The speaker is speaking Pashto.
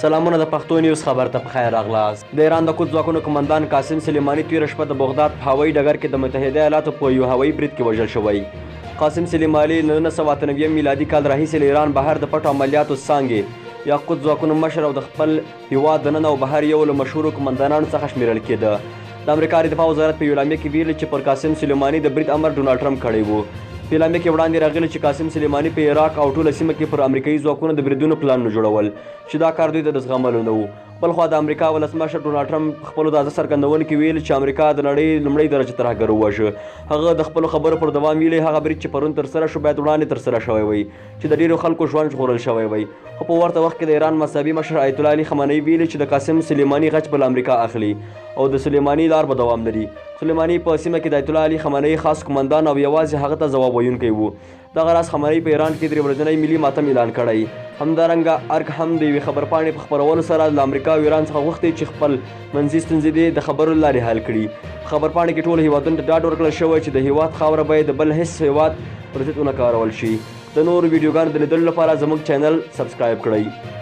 سلامونه د پښتو نیوز خبر ته بخیر راغلاست. د ایران د قدس ځواکونو قمندان قاسم سلیماني تېره شپه د بغداد په هوایي ډګر کې د متحده ایالاتو په یو هوایي برید کې وژل شوی. قاسم سلیماني له 1998 میلادي کال راهیسې له ایران بهر د پټو عملیاتو څانګې یا قدس ځواکونو مشر او د خپل هیواد دننه او بهر یو له مشهورو قمندانانو څخه شمیرل کېده. د امریکا دفاع وزارت په یو اعلامیه کې ویلي چې پر قاسم سلیماني د برید امر ډونالډ ټرمپ کړی و. په اعلامیه کې وړاندې راغلی چې قاسم سلیماني په عراق او ټوله سیمه کې پر امریکایي ځواکونو د بریدونو پلانونه جوړول چې دا کار دوی ته د زغملو نه و. بلخوا د امریکا ولسمشر ډونالډ ټرمپ خپلو د څرګندونو کې ویل چې امریکا د نړۍ لومړی درجه ترهګر وواژه. هغه د خپلو خبرو پر دوام ویلي هغه برید چې پرون ترسره شو باید وړاندې ترسره شوی وی چې د ډیرو خلکو ژوند ژغورل شوی وی. خو په ورته وخت کې د ایران مذهبي مشر آیت الله علي خامنه‌ای ویلي چې د قاسم سلیماني غچ به له امریکا اخلي او د سلیماني لار به دوام لري. سلیماني په سیمه کې د آیت الله علي خامنه‌ای خاص قمندان او یوازې هغه ته ځواب ویونکی و. دغه راز خامنه‌ای په ایران کې درې ورځنی ملي ماتم اعلان کړی. همدارنګه ارګ هم د یوې خبرپاڼې په خپرولو سره له امریکا او ایران څخه غوښتي چې خپل منځي ستونزې د خبرو لارې حل کړي. په خبرپاڼې کې ټولو هیوادونو ته ډاډ ورکړل شوی چې د هیواد خاوره باید د بل هیڅ هیواد پر ضد ونه کارول شي. د نورو ویډیوګانو د لیدلو لپاره زموږ چینل سبسکرایب کړئ.